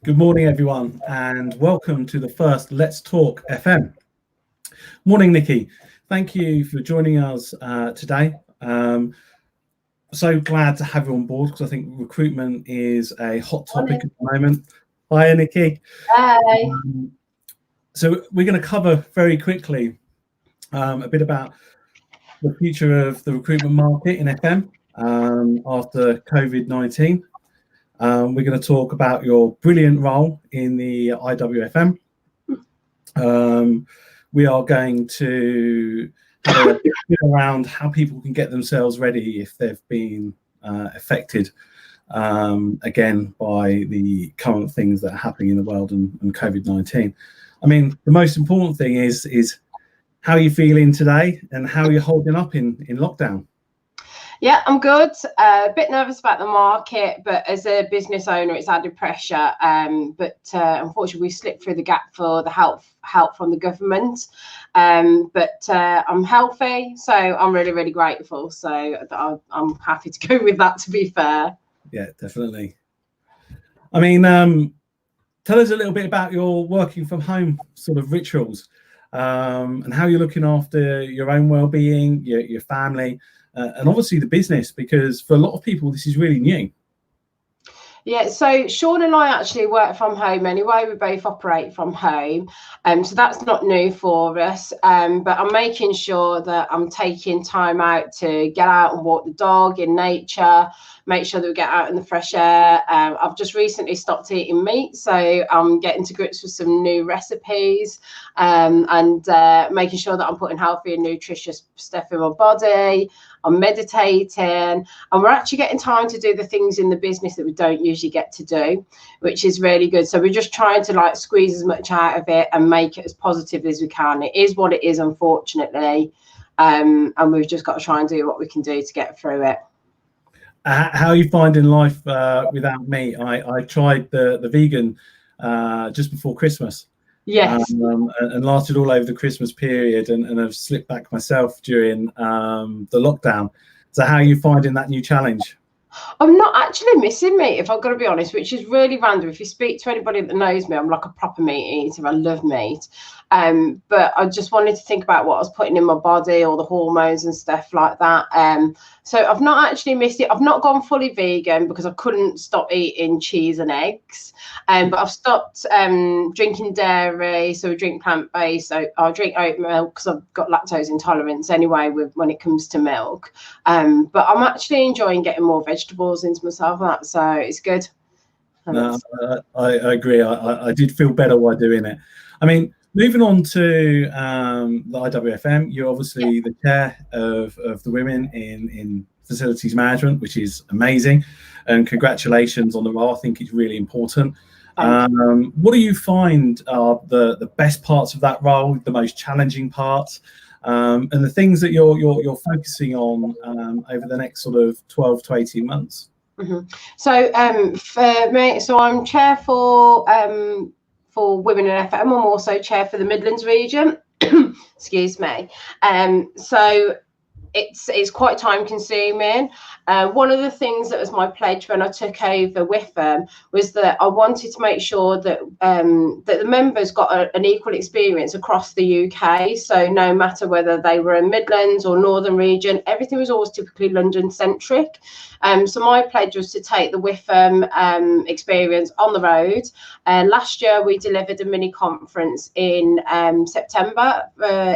Good morning, everyone, and welcome to the first Let's Talk FM. Morning, Nikki. Thank you for joining us today. So glad to have you on board because I think recruitment is a hot topic at the moment. Hi, Nikki. Hi. So we're going to cover very quickly a bit about the future of the recruitment market in FM after COVID-19. We're going to talk about your brilliant role in the IWFM. We are going to have a bit around how people can get themselves ready if they've been affected again by the current things that are happening in the world and COVID-19. I mean, the most important thing is how you're feeling today and how you're holding up in lockdown. Yeah, I'm good. A bit nervous about the market, but as a business owner, it's added pressure. But unfortunately, we slipped through the gap for the help from the government. But I'm healthy, so I'm really grateful. So I'm happy to go with that, to be fair. Yeah, definitely. I mean, tell us a little bit about your working from home sort of rituals and how you're looking after your own well-being, your family. And obviously the business, because for a lot of people, this is really new. Yeah, so Sean and I actually work from home anyway. We both operate from home. So that's not new for us. But I'm making sure that I'm taking time out to get out and walk the dog in nature, make sure that we get out in the fresh air. I've just recently stopped eating meat, so I'm getting to grips with some new recipes and making sure that I'm putting healthy and nutritious stuff in my body. I'm meditating, and we're actually getting time to do the things in the business that we don't usually get to do, which is really good. So we're just trying to like squeeze as much out of it and make it as positive as we can. It is what it is, unfortunately, and we've just got to try and do what we can do to get through it. How are you finding life without meat? I tried the vegan just before Christmas. Yes. And lasted all over the Christmas period, and I've slipped back myself during the lockdown. So how are you finding that new challenge? I'm not actually missing meat, if I've got to be honest, which is really random. If you speak to anybody that knows me, I'm like a proper meat eater. I love meat. But I just wanted to think about what I was putting in my body, all the hormones and stuff like that. So I've not actually missed it. I've not gone fully vegan because I couldn't stop eating cheese and eggs. But I've stopped drinking dairy, so I drink plant-based. So I drink oat milk because I've got lactose intolerance anyway when it comes to milk. But I'm actually enjoying getting more vegetables into myself, and that, so it's good. No, I agree. I did feel better while doing it. I mean, moving on to the IWFM, you're obviously the chair of the women in facilities management, which is amazing, and congratulations on the role. I think it's really important. What do you find are the best parts of that role, the most challenging parts, and the things that you're focusing on over the next sort of 12 to 18 months? Mm-hmm. So for me, so I'm chair for Women in FM. I'm also chair for the Midlands region. Excuse me. So it's quite time consuming. One of the things that was my pledge when I took over with them was that I wanted to make sure that that the members got an equal experience across the UK. So no matter whether they were in Midlands or Northern region, everything was always typically London centric. So my pledge was to take the WIFM experience on the road. Last year we delivered a mini conference in September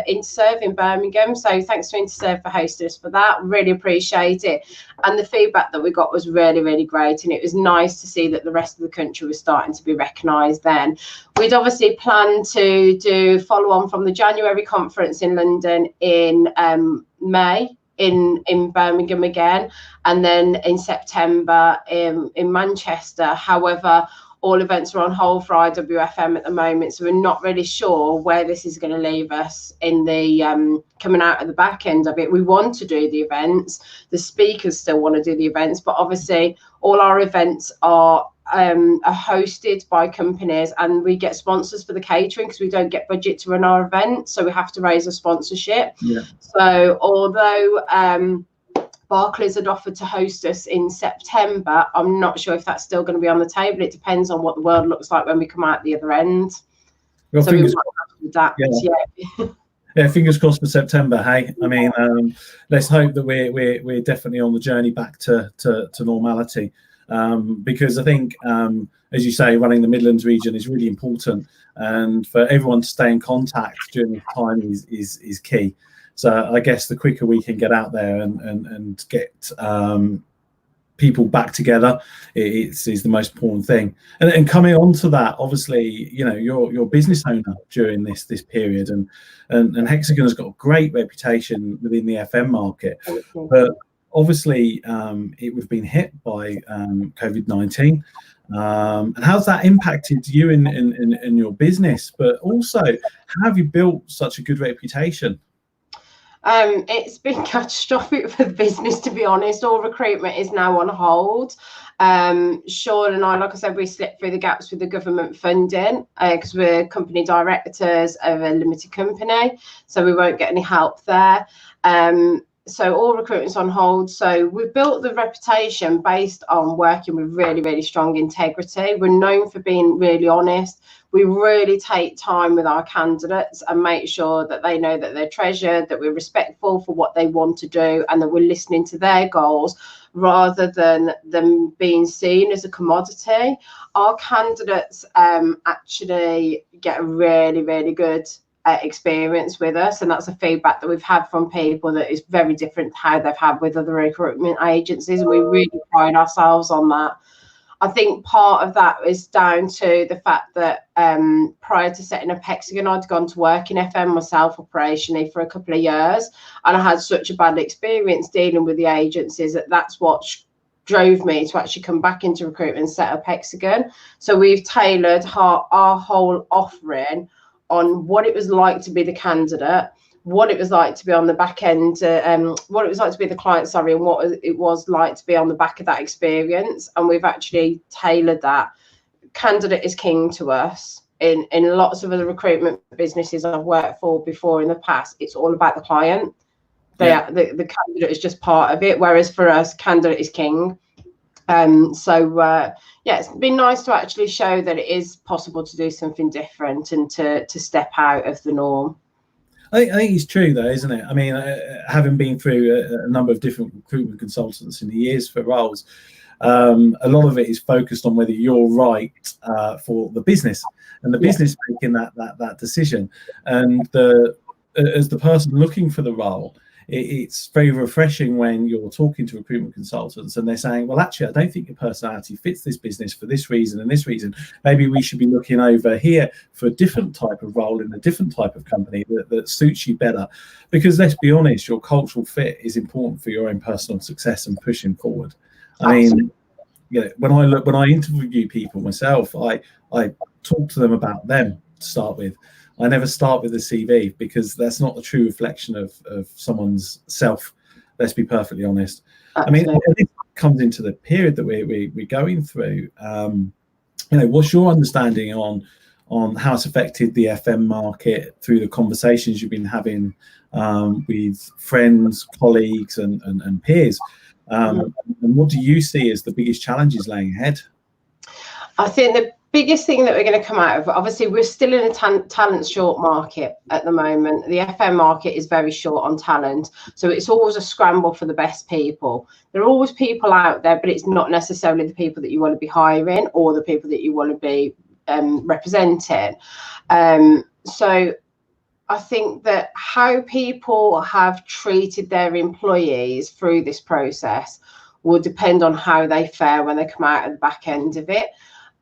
Interserve in Birmingham. So thanks to Interserve for hosting us for that. Really appreciate it. And the feedback that we got was really great. And it was nice to see that the rest of the country was starting to be recognised then. We'd obviously planned to do follow on from the January conference in London in May. In Birmingham again, and then in September in Manchester. However, all events are on hold for IWFM at the moment, so we're not really sure where this is going to leave us in the coming out of the back end of it. We want to do the events, the speakers still want to do the events, but obviously all our events are hosted by companies, and we get sponsors for the catering because we don't get budget to run our event, so we have to raise a sponsorship. So although Barclays had offered to host us in September. I'm not sure if that's still going to be on the table. It depends on what the world looks like when we come out the other end. Well, so we might have to adapt. Yeah. Yeah, fingers crossed for September. Hey, I mean, let's hope that we're definitely on the journey back to normality, because I think, as you say, running the Midlands region is really important, and for everyone to stay in contact during this time is key. So I guess the quicker we can get out there and get people back together is the most important thing. And coming on to that, obviously, you know, you're a business owner during this period, and Hexagon has got a great reputation within the FM market, but obviously we've been hit by COVID-19. And how's that impacted you in your business, but also how have you built such a good reputation? It's been catastrophic for the business, to be honest. All recruitment is now on hold. Sean and I, like I said, we slipped through the gaps with the government funding because we're company directors of a limited company, so we won't get any help there. So all recruitment's on hold. So we've built the reputation based on working with really, really strong integrity. We're known for being really honest. We really take time with our candidates and make sure that they know that they're treasured, that we're respectful for what they want to do, and that we're listening to their goals rather than them being seen as a commodity. Our candidates actually get a really, really good experience with us, and that's a feedback that we've had from people that is very different to how they've had with other recruitment agencies, and we really pride ourselves on that. I think part of that is down to the fact that prior to setting up Hexagon, I'd gone to work in FM myself operationally for a couple of years, and I had such a bad experience dealing with the agencies that's what drove me to actually come back into recruitment and set up Hexagon. So we've tailored our whole offering on what it was like to be the candidate, what it was like to be on the back end, what it was like to be the client, and what it was like to be on the back of that experience. And we've actually tailored that. Candidate is king to us. In lots of other recruitment businesses I've worked for before in the past, it's all about the client. The candidate is just part of it, whereas for us, candidate is king. It's been nice to actually show that it is possible to do something different and to step out of the norm. I think it's true, though, isn't it? I mean, having been through a number of different recruitment consultants in the years for roles, a lot of it is focused on whether you're right for the business and the business making that decision. And as the person looking for the role, it's very refreshing when you're talking to recruitment consultants and they're saying, well, actually, I don't think your personality fits this business for this reason and this reason. Maybe we should be looking over here for a different type of role in a different type of company that suits you better. Because let's be honest, your cultural fit is important for your own personal success and pushing forward. I mean, when I interview people myself, I talk to them about them to start with. I never start with a CV because that's not the true reflection of someone's self. Let's be perfectly honest. Absolutely. I mean, it comes into the period that we're going through. What's your understanding on how it's affected the FM market through the conversations you've been having with friends, colleagues, and peers? And what do you see as the biggest challenges laying ahead? I think the biggest thing that we're going to come out of, obviously, we're still in a talent short market at the moment. The FM market is very short on talent, so it's always a scramble for the best people. There are always people out there, but it's not necessarily the people that you want to be hiring or the people that you want to be representing. So I think that how people have treated their employees through this process will depend on how they fare when they come out at the back end of it.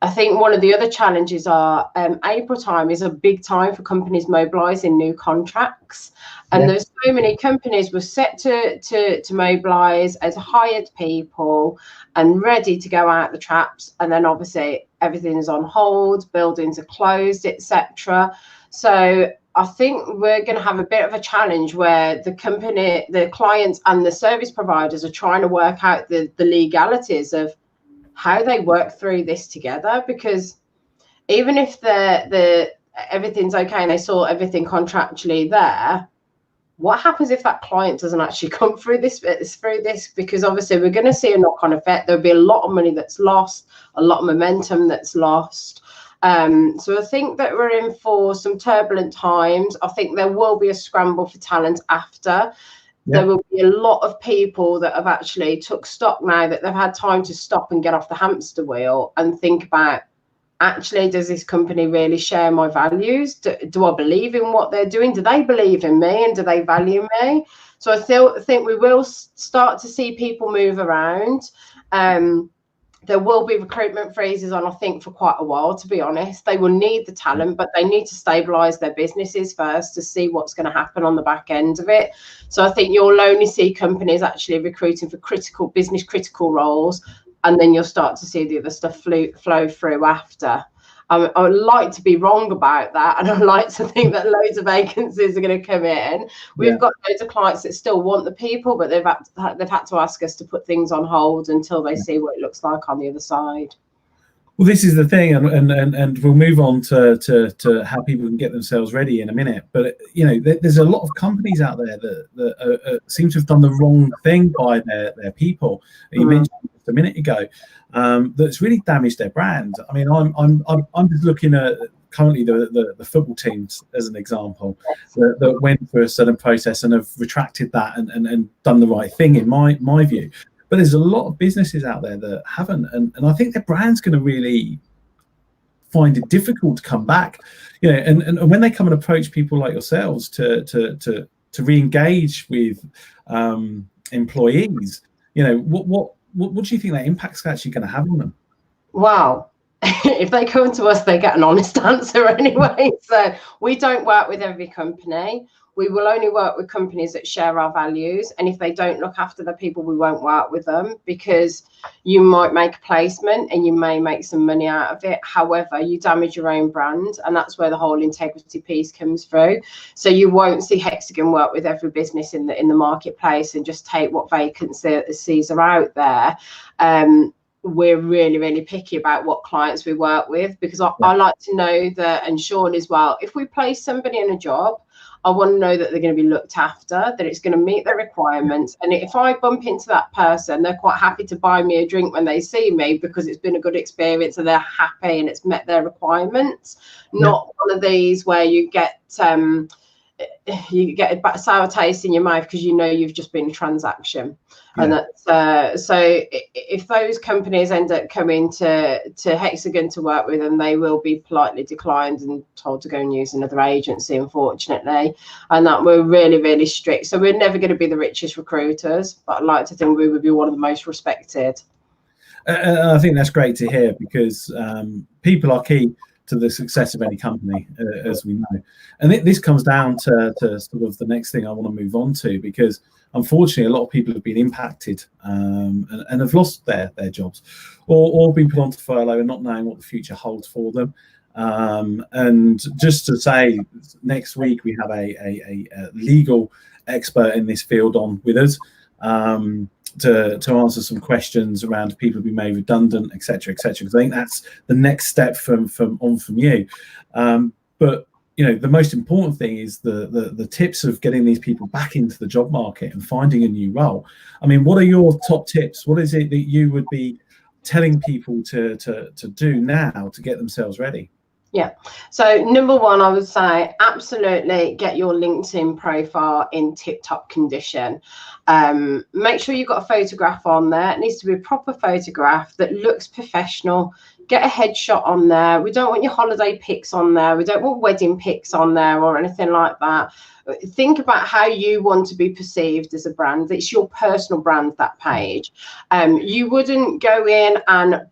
I think one of the other challenges are April time is a big time for companies mobilising new contracts. And there's so many companies were set to mobilise as hired people and ready to go out the traps. And then obviously everything's on hold, buildings are closed, etc. So I think we're going to have a bit of a challenge where the company, the clients and the service providers are trying to work out the legalities of how they work through this together, because even if the everything's okay and they saw everything contractually there, what happens if that client doesn't actually come through this? Because obviously we're going to see a knock-on effect. There'll be a lot of money that's lost, a lot of momentum that's lost. So I think that we're in for some turbulent times. I think there will be a scramble for talent after. There will be a lot of people that have actually took stock now that they've had time to stop and get off the hamster wheel and think about, actually, does this company really share my values? Do I believe in what they're doing? Do they believe in me, and do they value me? So I think we will start to see people move around. There will be recruitment freezes on, I think, for quite a while, to be honest. They will need the talent, but they need to stabilise their businesses first to see what's going to happen on the back end of it. So I think you'll only see companies actually recruiting for business critical roles, and then you'll start to see the other stuff flow through after. I would like to be wrong about that, and I like to think that loads of vacancies are going to come in. We've got loads of clients that still want the people, but they've had to ask us to put things on hold until they see what it looks like on the other side. Well, this is the thing, and we'll move on to how people can get themselves ready in a minute. But there's a lot of companies out there that seem to have done the wrong thing by their people. You mentioned just a minute ago that's really damaged their brand. I mean, I'm just looking at currently the football teams as an example that went through a certain process and have retracted that and done the right thing in my view. But there's a lot of businesses out there that haven't, and I think their brand's going to really find it difficult to come back. And when they come and approach people like yourselves to re-engage with employees, what do you think that impact's actually going to have on them? Wow. If they come to us, they get an honest answer anyway. So we don't work with every company. We will only work with companies that share our values. And if they don't look after the people, we won't work with them, because you might make a placement and you may make some money out of it. However, you damage your own brand, and that's where the whole integrity piece comes through. So you won't see Hexagon work with every business in the marketplace and just take what vacancies are out there. We're really, really picky about what clients we work with, because I like to know that, and Sean as well, if we place somebody in a job, I want to know that they're going to be looked after, that it's going to meet their requirements. And if I bump into that person, they're quite happy to buy me a drink when they see me because it's been a good experience and they're happy and it's met their requirements. Not one of these where you get a sour taste in your mouth because you've just been a transaction. And that's so if those companies end up coming to Hexagon to work with them, they will be politely declined and told to go and use another agency, unfortunately. And that we're really, really strict. So we're never going to be the richest recruiters, but I'd like to think we would be one of the most respected. I think that's great to hear, because people are key to the success of any company, as we know. And this comes down to sort of the next thing I want to move on to, because unfortunately a lot of people have been impacted and have lost their jobs or been put onto furlough and not knowing what the future holds for them. And just to say, next week we have a legal expert in this field on with us to answer some questions around people being made redundant, etc., because I think that's the next step from you. But the most important thing is the tips of getting these people back into the job market and finding a new role. I mean, what are your top tips? What is it that you would be telling people to do now to get themselves ready? Yeah. So number one, I would say absolutely get your LinkedIn profile in tip-top condition. Make sure you've got a photograph on there. It needs to be a proper photograph that looks professional. Get a headshot on there. We don't want your holiday pics on there. We don't want wedding pics on there or anything like that. Think about how you want to be perceived as a brand. It's your personal brand, that page. You wouldn't go in and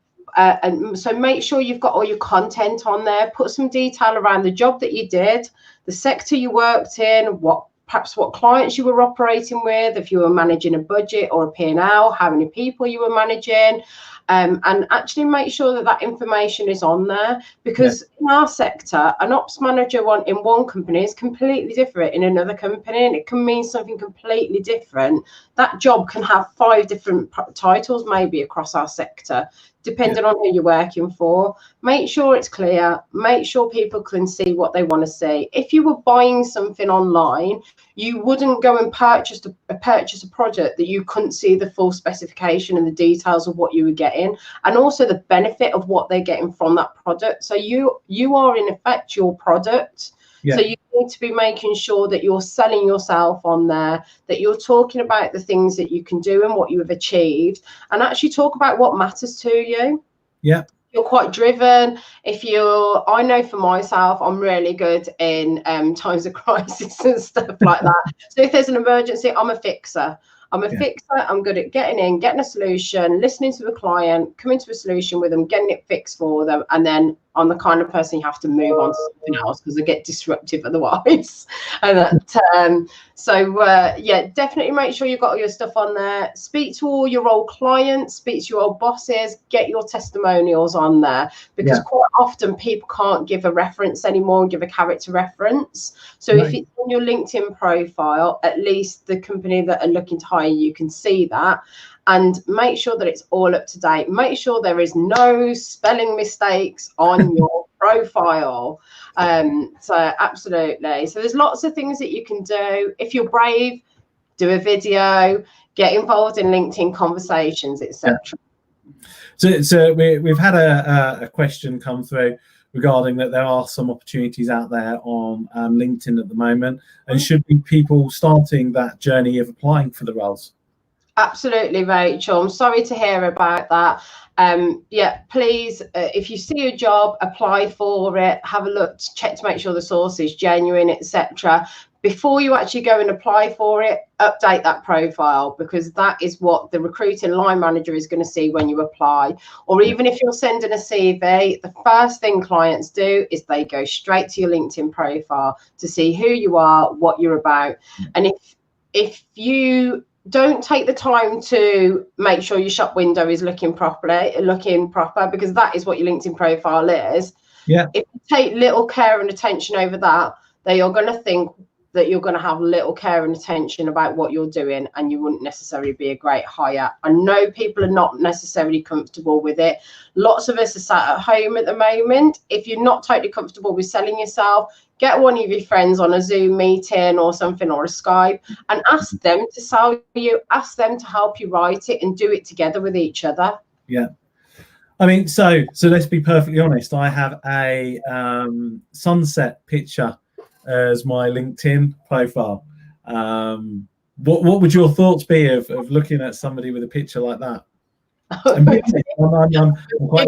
so make sure you've got all your content on there. Put some detail around the job that you did, the sector you worked in, perhaps what clients you were operating with, if you were managing a budget or a P&L, how many people you were managing, and actually make sure that information is on there, because in our sector, an ops manager in one company is completely different in another company, and it can mean something completely different that job can have 5 different titles maybe across our sector, depending on who you're working for. Make sure it's clear. Make sure people can see what they want to see. If you were buying something online, you wouldn't go and purchase a product that you couldn't see the full specification and the details of what you were getting, and also the benefit of what they're getting from that product. So you are in effect your product. Yeah. So you need to be making sure that you're selling yourself on there, that you're talking about the things that you can do and what you have achieved, and actually talk about what matters to you. Yeah. You're quite driven. I know for myself, I'm really good in times of crisis and stuff like that. So if there's an emergency, I'm a fixer. Fixer. I'm good at getting a solution, listening to the client, coming to a solution with them, getting it fixed for them, and then I'm the kind of person you have to move on to something else because I get disruptive otherwise. And that, definitely make sure you've got all your stuff on there. Speak to all your old clients, speak to your old bosses, get your testimonials on there, because quite often people can't give a reference anymore and give a character reference. So if it's on your LinkedIn profile, at least the company that are looking to hire you can see that. And make sure that it's all up to date. Make sure there is no spelling mistakes on your profile. So absolutely. So there's lots of things that you can do. If you're brave, do a video, get involved in LinkedIn conversations, etc. So we've had a question come through regarding that there are some opportunities out there on LinkedIn at the moment, and should be people starting that journey of applying for the roles? Absolutely, Rachel. I'm sorry to hear about that. Please, if you see a job, apply for it. Have a look, check to make sure the source is genuine, etc. Before you actually go and apply for it, update that profile, because that is what the recruiting line manager is going to see when you apply. Or even if you're sending a CV, the first thing clients do is they go straight to your LinkedIn profile to see who you are, what you're about. And if you don't take the time to make sure your shop window is looking proper, because that is what your LinkedIn profile is. Yeah. If you take little care and attention over that, they are going to think that you're going to have little care and attention about what you're doing, and you wouldn't necessarily be a great hire. I know people are not necessarily comfortable with it. Lots of us are sat at home at the moment. If you're not totally comfortable with selling yourself, get one of your friends on a Zoom meeting or something, or a Skype, and ask them to sell you, ask them to help you write it, and do it together with each other. Yeah. I mean, so let's be perfectly honest. I have a sunset picture as my LinkedIn profile. What would your thoughts be of looking at somebody with a picture like that? I'm if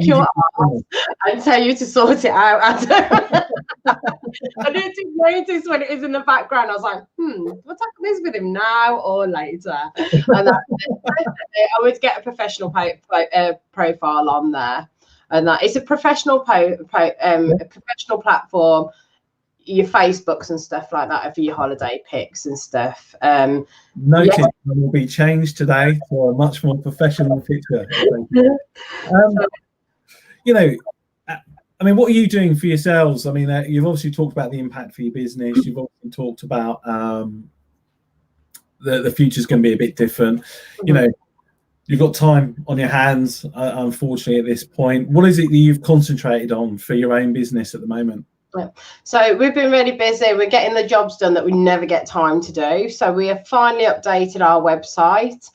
you're asked, I'd tell you to sort it out. I didn't notice when it was in the background. I was like, what's happening with him now or later? And I would get a professional profile on there, and that it's a professional professional platform. Your Facebooks and stuff like that are for your holiday pics and stuff. Noted, will be changed today for a much more professional picture. I mean, what are you doing for yourselves? I mean, you've obviously talked about the impact for your business. You've also talked about the future's going to be a bit different. You know, you've got time on your hands, unfortunately, at this point. What is it that you've concentrated on for your own business at the moment? So we've been really busy. We're getting the jobs done that we never get time to do. So we have finally updated our website.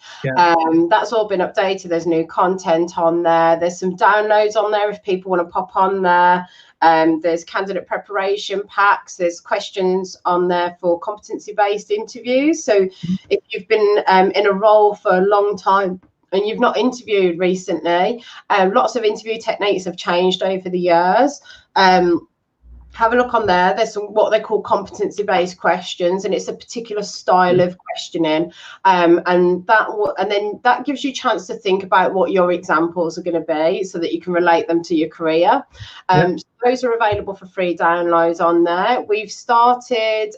That's all been updated. There's new content on there. There's some downloads on there if people want to pop on there. There's candidate preparation packs. There's questions on there for competency-based interviews. So if you've been in a role for a long time and you've not interviewed recently, lots of interview techniques have changed over the years. Have a look on there. There's some what they call competency-based questions, and it's a particular style of questioning. And then that gives you a chance to think about what your examples are going to be, so that you can relate them to your career. So those are available for free downloads on there. We've started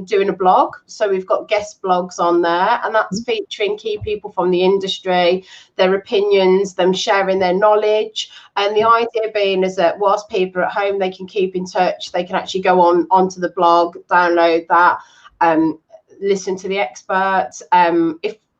doing a blog, so we've got guest blogs on there, and that's featuring key people from the industry, their opinions, them sharing their knowledge. And the idea being is that whilst people are at home, they can keep in touch. They can actually go onto the blog, download that, listen to the experts.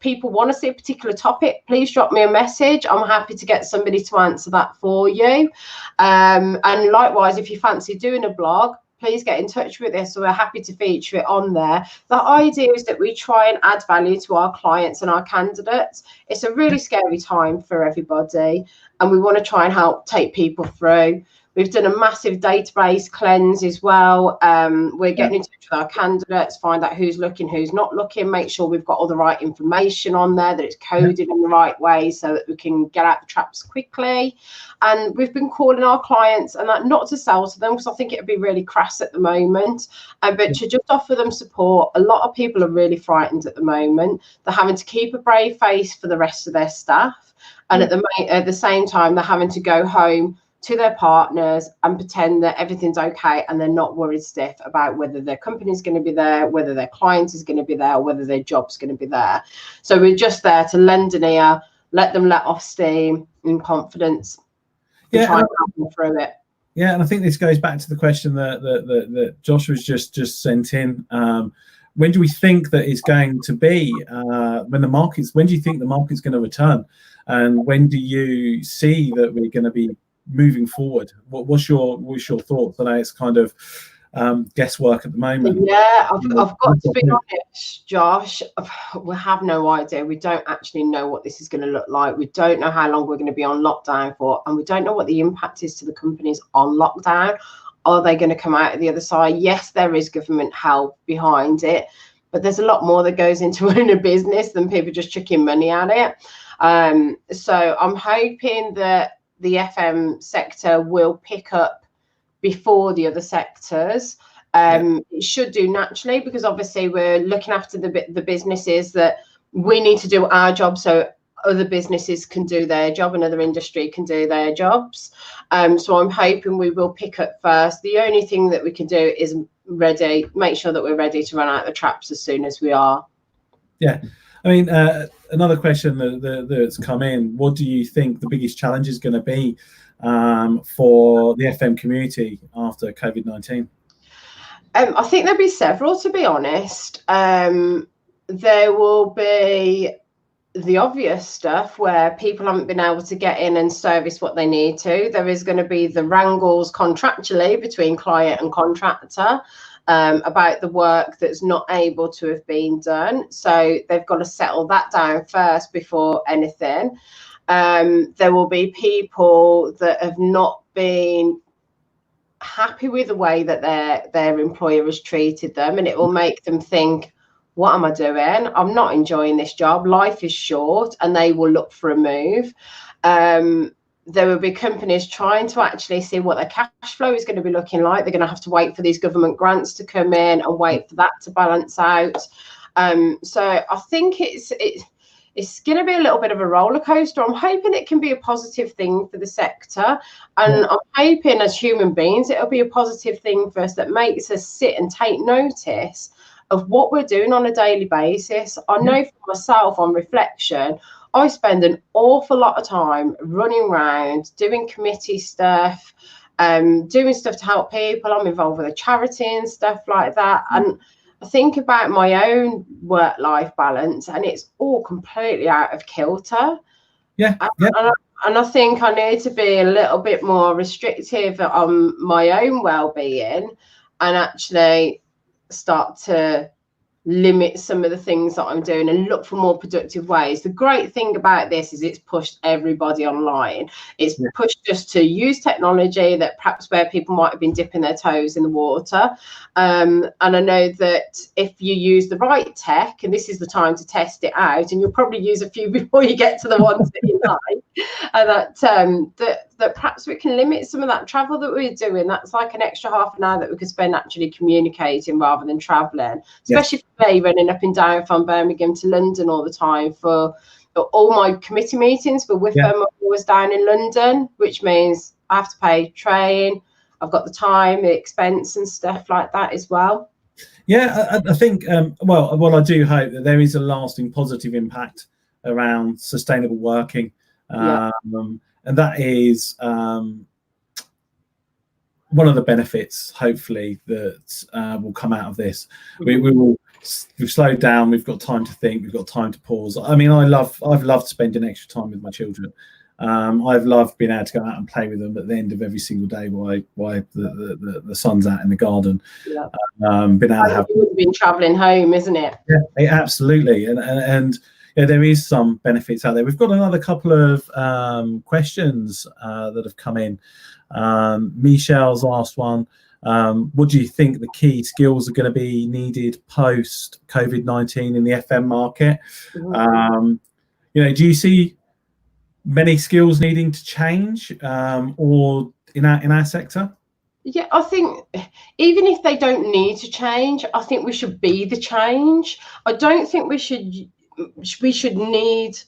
people want to see a particular topic, please drop me a message. I'm happy to get somebody to answer that for you. And likewise, if you fancy doing a blog, please get in touch with us. So we're happy to feature it on there. The idea is that we try and add value to our clients and our candidates. It's a really scary time for everybody, and we want to try and help take people through. We've done a massive database cleanse as well. We're getting in touch with our candidates, find out who's looking, who's not looking, make sure we've got all the right information on there, that it's coded in the right way so that we can get out the traps quickly. And we've been calling our clients, and that not to sell to them, because I think it would be really crass at the moment, but to just offer them support. A lot of people are really frightened at the moment. They're having to keep a brave face for the rest of their staff. And at the same time, they're having to go home to their partners and pretend that everything's okay, and they're not worried stiff about whether their company's going to be there, whether their client is going to be there, or whether their job's going to be there. So we're just there to lend an ear, let them let off steam in confidence, and try and help them through it. Yeah, and I think this goes back to the question that Josh was just sent in. When do we think that it's going to be? When do you think the market's going to return? And when do you see that we're going to be moving forward? What's your thoughts? I know it's kind of guesswork at the moment. Yeah, I've got to be honest, Josh. We have no idea. We don't actually know what this is going to look like. We don't know how long we're going to be on lockdown for, and we don't know what the impact is to the companies on lockdown. Are they going to come out of the other side? Yes, there is government help behind it, but there's a lot more that goes into running a business than people just chucking money at it. So I'm hoping that the FM sector will pick up before the other sectors. It should do naturally, because obviously we're looking after the businesses that we need to do our job so other businesses can do their job and other industry can do their jobs. So I'm hoping we will pick up first. The only thing that we can do is make sure that we're ready to run out the traps as soon as we are. Yeah. I mean, another question that's come in, what do you think the biggest challenge is going to be for the FM community after COVID-19? I think there'll be several, to be honest. There will be the obvious stuff where people haven't been able to get in and service what they need to. There is going to be the wrangles contractually between client and contractor about the work that's not able to have been done. So they've got to settle that down first before anything. There will be people that have not been happy with the way that their employer has treated them, and it will make them think, what am I doing? I'm not enjoying this job. Life is short, and they will look for a move. There will be companies trying to actually see what their cash flow is going to be looking like. They're going to have to wait for these government grants to come in and wait for that to balance out. So I think it's going to be a little bit of a roller coaster. I'm hoping it can be a positive thing for the sector. And I'm hoping as human beings, it'll be a positive thing for us that makes us sit and take notice of what we're doing on a daily basis. I know for myself, on reflection, I spend an awful lot of time running around, doing committee stuff, doing stuff to help people. I'm involved with a charity and stuff like that. And I think about my own work-life balance, and it's all completely out of kilter. And I think I need to be a little bit more restrictive on my own well-being and actually start to limit some of the things that I'm doing and look for more productive ways. The great thing about this is it's pushed everybody online. It's pushed us to use technology that perhaps where people might have been dipping their toes in the water. And I know that if you use the right tech, and this is the time to test it out, and you'll probably use a few before you get to the ones that you like, and that perhaps we can limit some of that travel that we're doing. That's like an extra half an hour that we could spend actually communicating rather than traveling, especially for me, running up and down from Birmingham to London all the time. For all my committee meetings for WFM, I'm always down in London, which means I have to pay train. I've got the time, the expense and stuff like that as well. Yeah, I think, well, I do hope that there is a lasting positive impact around sustainable working. And that is one of the benefits, hopefully, that will come out of this. We will we've slowed down, we've got time to think, we've got time to pause. I mean, I've loved spending extra time with my children. I've loved being able to go out and play with them at the end of every single day while the sun's out in the garden. Yeah. Been able to have been travelling home, isn't it? Yeah, absolutely. And yeah, there is some benefits out there. We've got another couple of questions that have come in. Michelle's asked one. What do you think the key skills are going to be needed post COVID-19 in the FM market? Mm-hmm. Do you see many skills needing to change, or in our sector? Yeah, I think even if they don't need to change, I think we should be the change. I don't think we should need.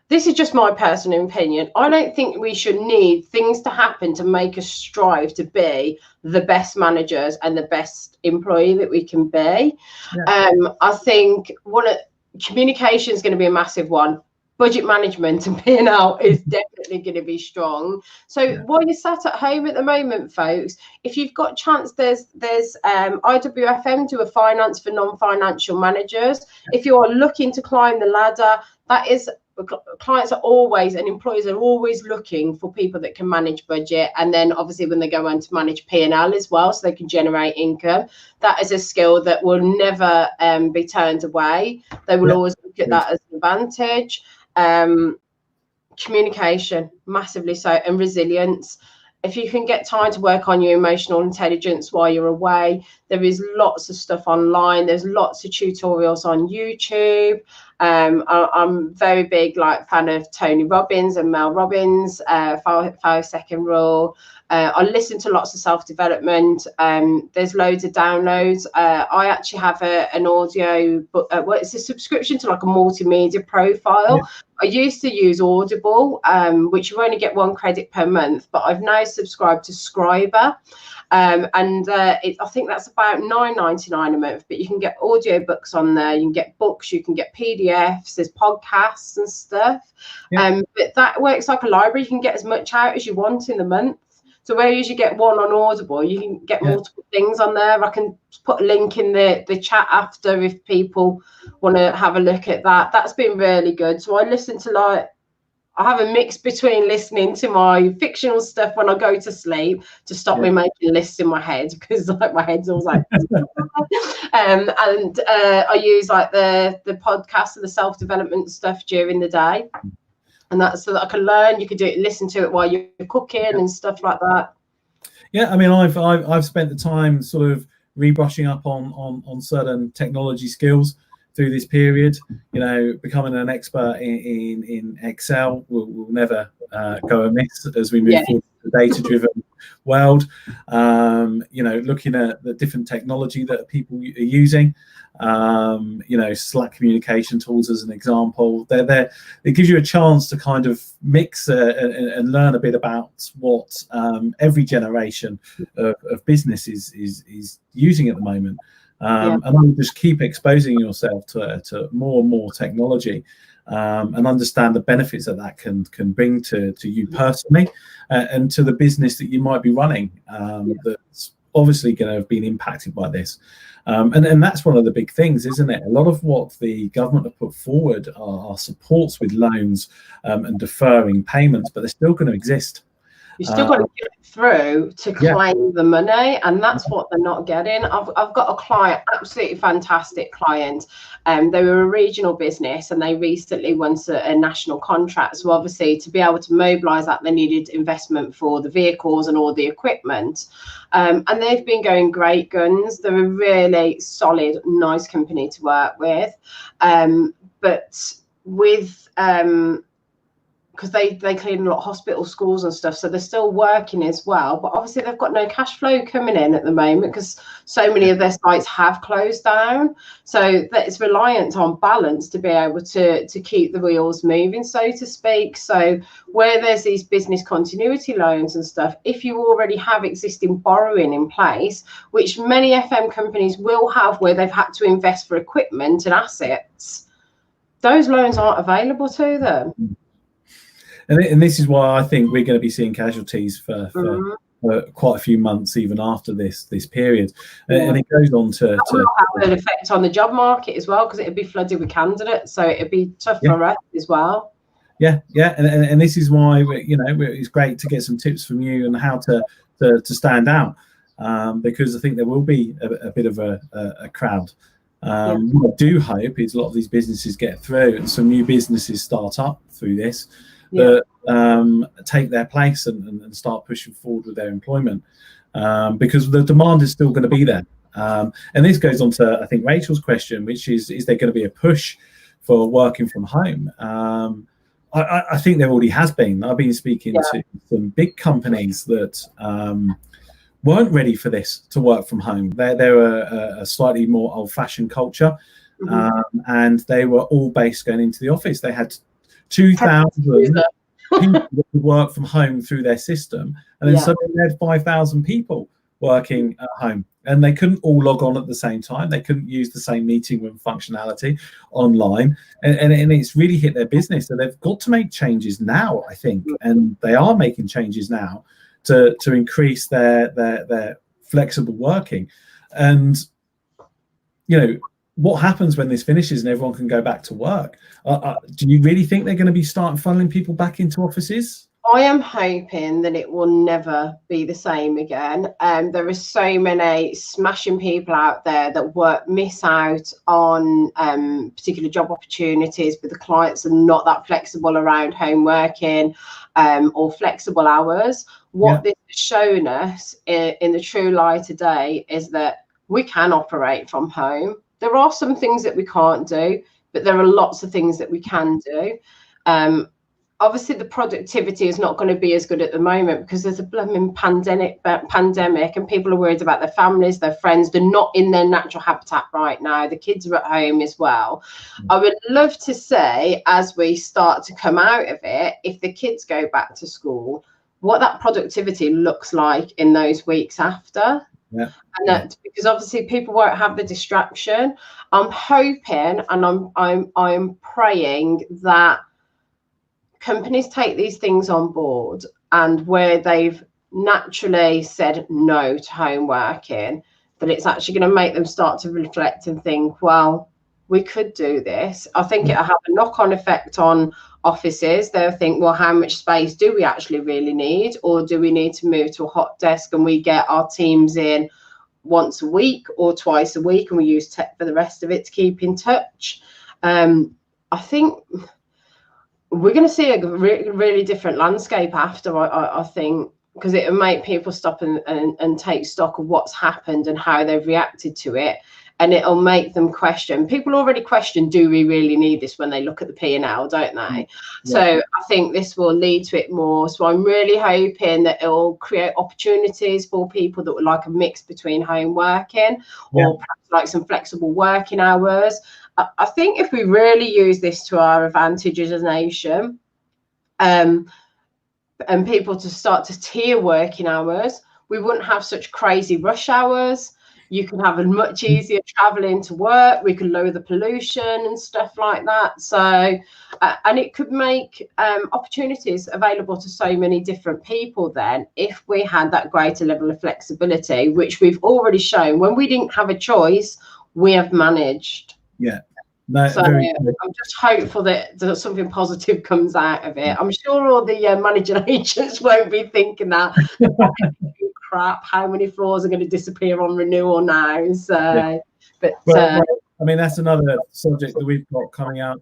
This is just my personal opinion. I don't think we should need things to happen to make us strive to be the best managers and the best employee that we can be. Yeah. I think communication is going to be a massive one. Budget management and P&L is definitely going to be strong. So while you're sat at home at the moment, folks, if you've got a chance, there's IWFM do a finance for non-financial managers. If you are looking to climb the ladder, that is, clients are always and employers are always looking for people that can manage budget, and then obviously when they go on to manage P&L as well, so they can generate income. That is a skill that will never be turned away. They will always look at that as an advantage. Communication, massively so, and resilience. If you can get time to work on your emotional intelligence while you're away, there is lots of stuff online. There's lots of tutorials on YouTube. I'm very big fan of Tony Robbins and Mel Robbins, 5-second rule. I listen to lots of self-development. There's loads of downloads. I actually have an audio book. It's a subscription to a multimedia profile. Yeah. I used to use Audible, which you only get 1 credit per month, but I've now subscribed to Scriber. I think that's about $9.99 a month, but you can get audiobooks on there, you can get books, you can get PDFs, there's podcasts and stuff. Yeah. But that works like a library. You can get as much out as you want in the month. So whereas you get one on Audible, you can get multiple things on there. I can put a link in the chat after if people want to have a look at that. That's been really good. So I listen to I have a mix between listening to my fictional stuff when I go to sleep to stop me making lists in my head, because my head's always and I use the podcast and the self-development stuff during the day. And that's so that I can learn. You could listen to it while you're cooking and stuff like that. Yeah, I mean, I've spent the time sort of rebrushing up on certain technology skills through this period. Becoming an expert in Excel will never go amiss as we move forward to the data-driven world. Looking at the different technology that people are using. Slack communication tools as an example. It gives you a chance to kind of mix and learn a bit about what every generation of business is using at the moment. And then just keep exposing yourself to more and more technology, and understand the benefits that can bring to you personally, and to the business that you might be running, that's obviously going to have been impacted by this. And that's one of the big things, isn't it? A lot of what the government have put forward are supports with loans and deferring payments, but they're still going to exist. You've still got to get through to claim the money, and that's what they're not getting. I've got a client, absolutely fantastic client. They were a regional business and they recently won a national contract. So obviously to be able to mobilise that, they needed investment for the vehicles and all the equipment. And they've been going great guns. They're a really solid, nice company to work with. But with because they clean a lot of hospital, schools and stuff, so they're still working as well, but obviously they've got no cash flow coming in at the moment because so many of their sites have closed down. So that it's reliant on balance to be able to keep the wheels moving, so to speak. So where there's these business continuity loans and stuff, if you already have existing borrowing in place, which many FM companies will have, where they've had to invest for equipment and assets, those loans aren't available to them. And this is why I think we're going to be seeing casualties for for quite a few months even after this period. And it goes on to have an effect on the job market as well, because it'd be flooded with candidates, so it'd be tough for us as well. And this is why it's great to get some tips from you on how to stand out, because I think there will be a bit of a crowd. What I do hope is a lot of these businesses get through and some new businesses start up through this that take their place and start pushing forward with their employment, because the demand is still going to be there. And this goes on to, I think, Rachel's question, which is there going to be a push for working from home? I think there already has been. I've been speaking to some big companies that weren't ready for this, to work from home. They're a slightly more old-fashioned culture, and they were all based going into the office. They had 2,000 people that could work from home through their system, and then suddenly they had 5,000 people working at home, and they couldn't all log on at the same time. They couldn't use the same meeting room functionality online, and it's really hit their business. So they've got to make changes now, I think, and they are making changes now to increase their flexible working. And what happens when this finishes and everyone can go back to work? Do you really think they're going to be starting funneling people back into offices? I am hoping that it will never be the same again. There are so many smashing people out there that miss out on particular job opportunities, but the clients are not that flexible around home working or flexible hours. What this has shown us in the true light today is that we can operate from home. There are some things that we can't do, but there are lots of things that we can do. Obviously, the productivity is not going to be as good at the moment because there's a blooming pandemic, and people are worried about their families, their friends. They're not in their natural habitat right now. The kids are at home as well. I would love to say, as we start to come out of it, if the kids go back to school, what that productivity looks like in those weeks after. And that, because obviously people won't have the distraction. I'm hoping and I'm praying that companies take these things on board, and where they've naturally said no to home working, that it's actually going to make them start to reflect and think, well, we could do this. I think it'll have a knock-on effect on offices. They'll think, well, how much space do we actually really need? Or do we need to move to a hot desk and we get our teams in once a week or twice a week, and we use tech for the rest of it to keep in touch? I think we're going to see a really different landscape after, I think, because it will make people stop and take stock of what's happened and how they've reacted to it. And it'll make them question. People already question, do we really need this, when they look at the P&L, don't they? So I think this will lead to it more. So I'm really hoping that it will create opportunities for people that would like a mix between home working or perhaps like some flexible working hours. I think if we really use this to our advantage as a nation, and people to start to tier working hours, we wouldn't have such crazy rush hours. You can have a much easier traveling to work. We can lower the pollution and stuff like that. So, and it could make opportunities available to so many different people then, if we had that greater level of flexibility, which we've already shown. When we didn't have a choice, we have managed. No, so I'm just hopeful that something positive comes out of it. I'm sure all the managing agents won't be thinking that. Crap, how many floors are going to disappear on renewal now? So, but I mean, that's another subject that we've got coming out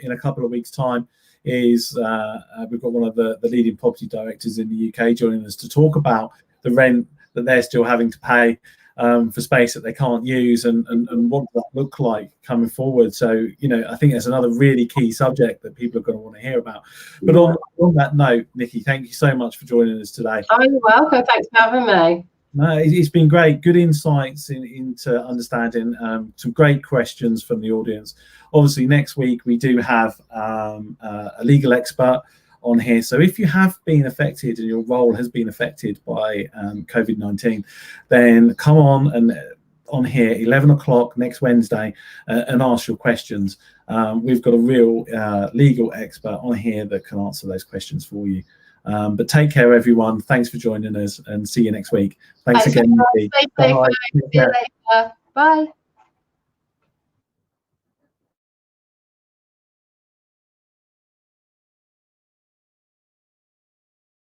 in a couple of weeks' time. Is we've got one of the leading property directors in the UK joining us to talk about the rent that they're still having to pay for space that they can't use, and what does that look like coming forward. So, I think that's another really key subject that people are going to want to hear about. But on that note, Nikki, thank you so much for joining us today. Oh, you're welcome. Thanks for having me. No, it's been great. Good insights into understanding, some great questions from the audience. Obviously, next week we do have a legal expert on here. So if you have been affected and your role has been affected by COVID-19, then come on here 11 o'clock next Wednesday and ask your questions. We've got a real legal expert on here that can answer those questions for you. But take care, everyone. Thanks for joining us, and see you next week. Thanks again, Nikki. Stay safe. See you later. Bye.